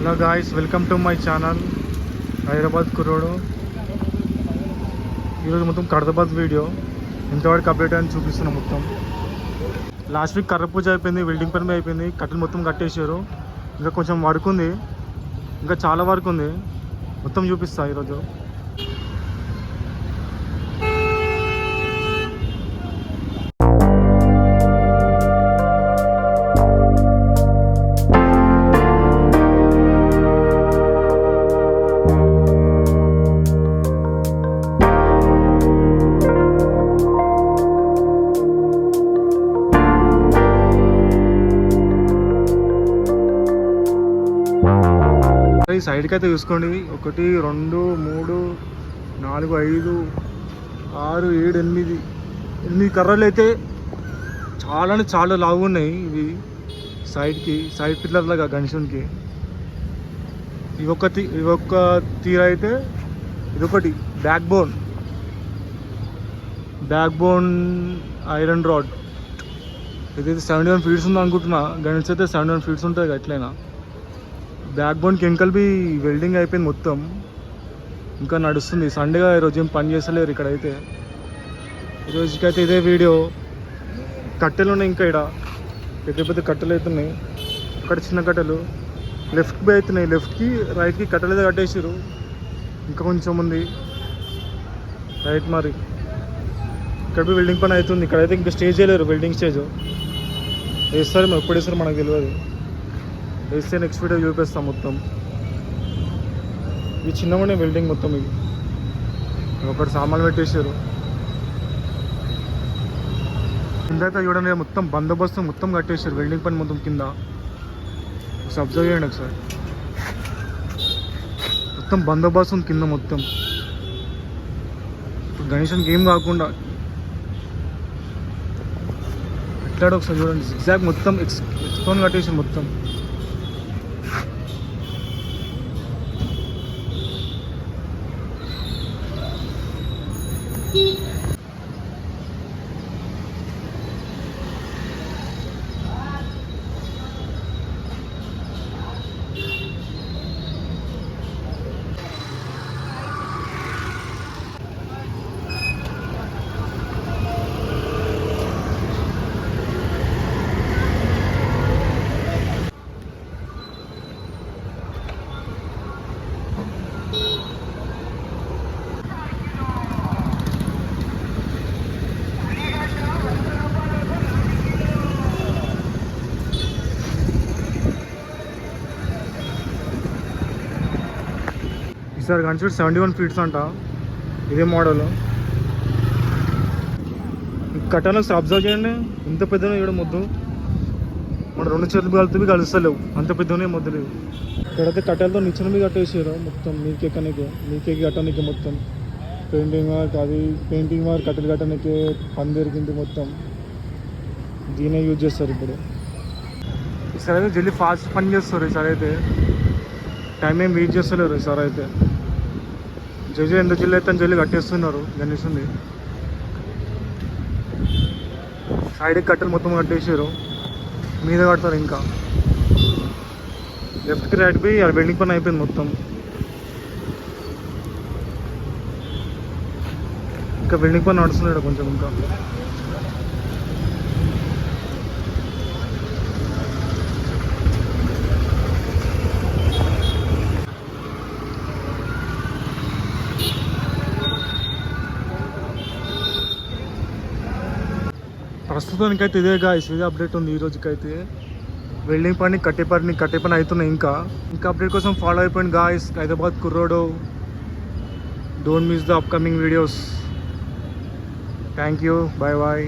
Hello guys, welcome to my channel Hyderabad కుర్రోడు. ఈరోజు మొత్తం కడతాబాద్ వీడియో ఎంతవరకు అప్డేట్ అని చూపిస్తున్నాం. మొత్తం లాస్ట్ వీక్ కర్ర పూజ అయిపోయింది, వెల్డింగ్ పని అయిపోయింది, కట్టెలు మొత్తం కట్టేసారు. ఇంకా కొంచెం వర్క్ ఉంది, ఇంకా చాలా వర్క్ ఉంది, మొత్తం చూపిస్తా ఈరోజు. ఈ సైడ్కి అయితే చూసుకోండి, 1 2 3 4 5 6 7 8 కర్రలు అయితే చాలా లావు ఉన్నాయి. ఇవి సైడ్ పిల్లర్ లాగా గణేశునికి. ఇవి ఒక్క తీర అయితే, ఇదొకటి బ్యాక్ బోన్ ఐరన్ రాడ్. ఇదైతే 71 ఫీట్స్ ఉంది అనుకుంటున్నా. గణేష్ అయితే 71 ఫీట్స్ ఉంటుంది ఎట్లయినా. బ్యాక్ బోన్కి ఎంకల్బి వెల్డింగ్ అయిపోయింది మొత్తం, ఇంకా నడుస్తుంది. సండేగా ఈరోజు ఏం పని చేస్తలేరు ఇక్కడైతే. ఈరోజుకైతే ఇదే వీడియో. కట్టెలు ఉన్నాయి ఇంకా, ఇక్కడ పెద్ద కట్టెలు అవుతున్నాయి. అక్కడ చిన్న కట్టెలు లెఫ్ట్కి పోయి అవుతున్నాయి, లెఫ్ట్కి రైట్కి కట్టెలు అయితే కట్టేసారు. ఇంకా కొంచెం ఉంది రైట్. మరి ఇక్కడ వెల్డింగ్ పని అవుతుంది. ఇక్కడైతే ఇంకా స్టేజ్ చేయలేరు, వెల్డింగ్ స్టేజ్ వేస్తారు. ఎప్పుడు వేస్తారు మనకు తెలియదు. వేస్తే నెక్స్ట్ వీడియో చూపిస్తాం మొత్తం. ఇవి చిన్నగానే వెల్డింగ్ మొత్తం. ఇవి ఒకటి సామాన్లు పెట్టేసారు. కింద చూడండి, మొత్తం బందోబస్తు మొత్తం కట్టేసారు. వెల్డింగ్ పని మొత్తం కింద అబ్జర్వ్ చేయండి ఒకసారి. మొత్తం బందోబస్తు ఉంది కింద మొత్తం. గణేశానికి ఏం కాకుండా ఎట్లాడో ఒకసారి చూడండి. ఎగ్జాక్ట్ మొత్తం ఎక్స్టోన్ కట్టేసారు మొత్తం. ఈసారి కన్సిడర్ 71 ఫీట్స్ అంట, ఇదే మోడల్. కట్టాలకు అబ్జర్వ్ చేయండి, ఇంత పెద్దగా ఇవ్వడం మొద్దు. మన 2 చేతులు కలిపి కలుస్తలేవు, అంత పెద్దగానే మొద్దులేవు. ఇక్కడైతే కట్టెలతో నిచ్చెన మీద కట్టేసారు మొత్తం. మీకే కట్టడానికి మొత్తం పెయింటింగ్ వర్క్ కట్టెలు కట్టడానికి పని దొరికింది మొత్తం. దీనే యూజ్ చేస్తారు ఇప్పుడు. ఈసారి అయితే జల్దీ ఫాస్ట్ పని చేస్తారు. ఈసారి అయితే టైం ఏం వెయిట్ చేస్తలేరు. ఈసారి అయితే ఎంత జల్లి అయితే జల్లి కట్టేస్తున్నారు. గణేశుంది సైడ్కి కట్టెలు మొత్తం కట్టేసారు, మీద కడతారు. ఇంకా లెఫ్ట్కి రైట్కి వెల్డింగ్ పని అయిపోయింది మొత్తం. ఇంకా వెల్డింగ్ పని నడుస్తున్నాడు కొంచెం. ఇంకా ప్రస్తుతానికైతే ఇదే గాయ్స్, ఇదే అప్డేట్ ఉంది ఈ రోజుకైతే. వెల్డింగ్ పని కట్టే పని అవుతున్నాయి. ఇంకా అప్డేట్ కోసం ఫాలో అయిపోయింది గాయ్స్. హైదరాబాద్ కుర్రోడు. Don't miss the upcoming videos. Thank you, bye.